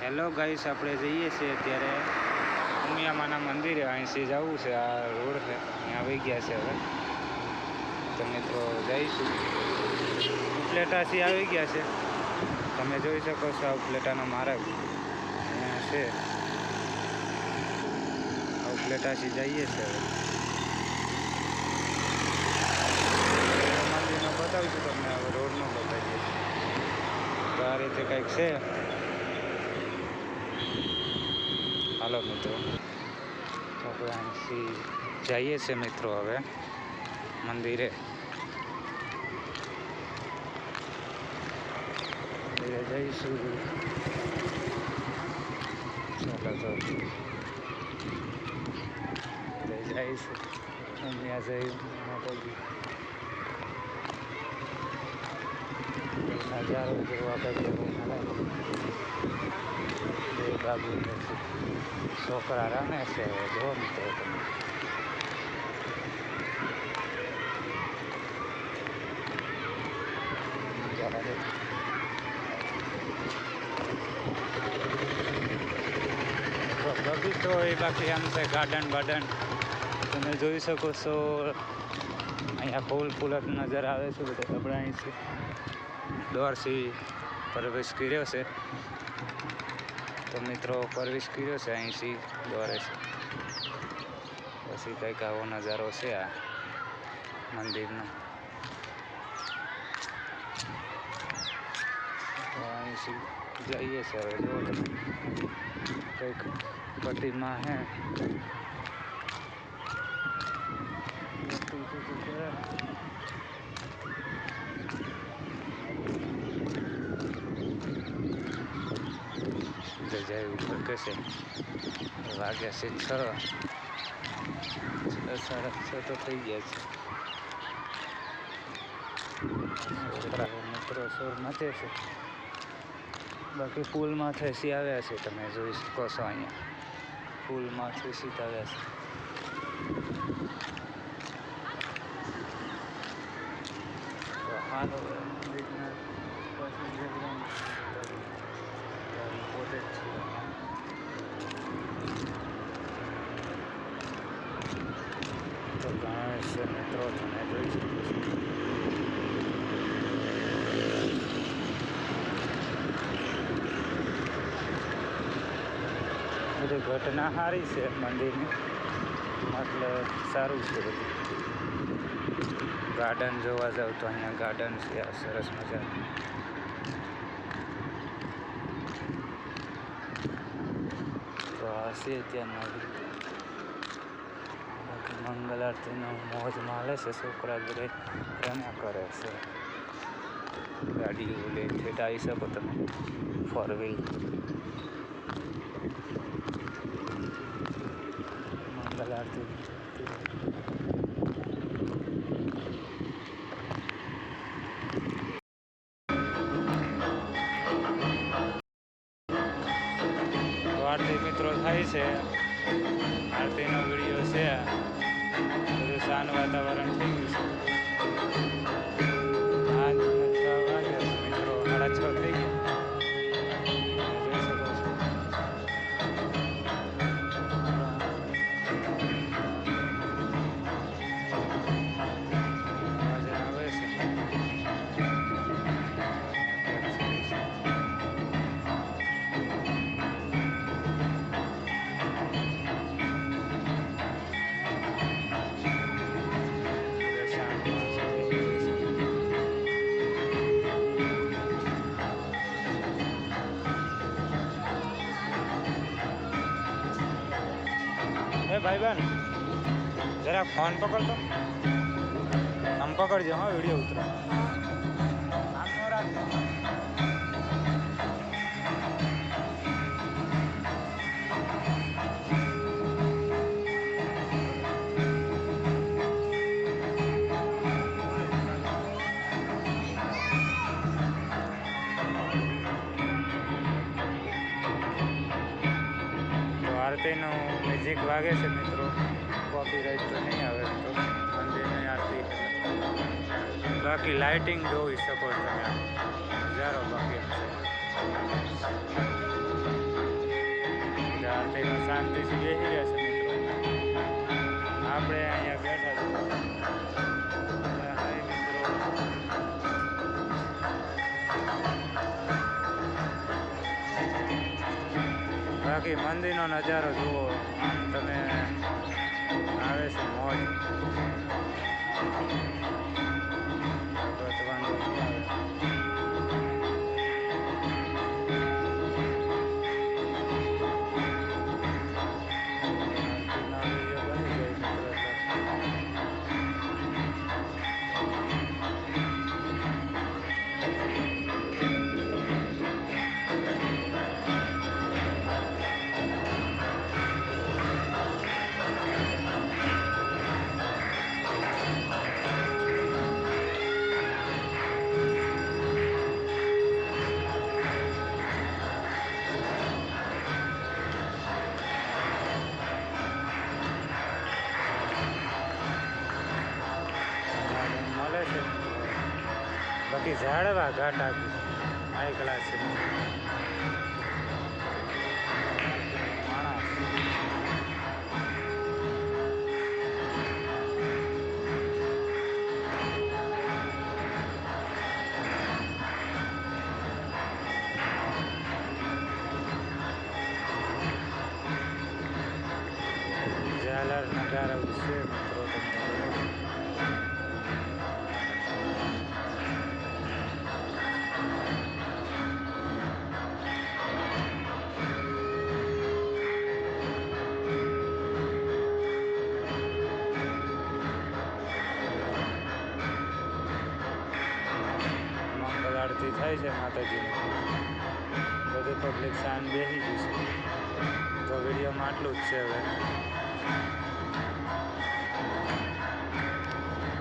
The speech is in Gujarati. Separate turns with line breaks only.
હેલો ગાઈસ, આપણે જઈએ છીએ અત્યારે ઉમિયામાના મંદિરે. અહીંથી જવું છે, આ રોડ છે, અહીંયા આવી ગયા છે. હવે તો મિત્રો જઈશું. ઉપલેટાથી આવી ગયા છે, તમે જોઈ શકો છો. આ ઉપલેટાનો માર્ગ અહીંયા છે. આ ઉપલેટાથી જઈએ છીએ. હવે મંદિરનો બતાવીશું તમને, હવે રોડનો બતાવીએ. તો આ રીતે કંઈક છે. હાલો મિત્રો, આપણે અહીંથી જઈએ છીએ મિત્રો હવે મંદિરે. જઈશું. ચાલો તો જઈશું. અહીંયા જઈ નજારો જોવા બે બાબુ છોકરા રમે છે. જો મિત્રો તમે બગીચો હોય, બાકી આમ છે ગાર્ડન બાર્ડન તમે જોઈ શકો છો. અહીંયા ફૂલ જ નજર આવે છે. બધા આપણે અહીંથી દોરથી પ્રવેશ કર્યો છે. તો મિત્રો પ્રવેશ કર્યો છે, અહીંથી દોરે છે. પછી કંઈક આવો નજારો છે આ મંદિરનો. અહીંથી જઈએ છે. હવે જો કંઈક પ્રતિમા હે. જય ઉપર કશે વાગ્યા છે 6 સાડા 6 તો થઈ ગયા છે. મિત્રો સોર મચે છે. બાકી પુલમાંથી સી આવ્યા છે, તમે જોઈ શકો છો. અહીંયા પુલમાંથી સીધા આવ્યા છે. તો હાલો પોતે જ છે. તો ગણેશ મિત્રો તમે જોઈ શકો છો. બધી ઘટના સારી છે મંદિરની, મતલબ સારું છે બધું. ગાર્ડન જોવા જાવ તો અહીંયા ગાર્ડન છે આ સરસ મજા. તો આ છે ત્યાંના બાકી મંગલ આરતીનો મોજ માલે છે. છોકરા બધે રમ્યા કરે છે. ગાડીઓ લે ઠેઠ આવી શકો તમે, 4 વ્હીલ. મંગલ આરતી આરતી મિત્રો થાય છે. આરતીનો વિડીયો છે. બધું શાંત વાતાવરણ થઈ ગયું છે. 6 વાગ્યા મિત્રો, 6:30 થઈ ગયા. જોઈ શકો છો. મજા આવે છે. ભાઈબંધ જરા ફોન પકડતો, આમ પકડજો. હા, વિડીયો ઉતરો. આમ ન રાખજો. આરતીનું મ્યુઝિક વાગે છે મિત્રો. કોપીરાઇટ તો નહીં આવે તો મંદિરની આરતી. બાકી લાઇટિંગ જોઈ શકો તમે, નજારો બાકી છે. પછી બેસી રહ્યા છે મિત્રો. આપણે અહીંયા બેઠા છીએ. હાય મિત્રો. બાકી મંદિરનો નજારો જુઓ, આમ તમે આવે છે મોજ. વાંધો નહીં આવે. મળે છે બાકી ઝાડવા ઘાટ આખી હાઈ ક્લાસ છે. માણસ ઝાલર નગારા છે મિત્રો. મંગલ આરતી થાય છે માતાજીની. બધી પબ્લિક શાન બેસી ગઈ છે. તો વિડીયોમાં આટલું જ છે હવે.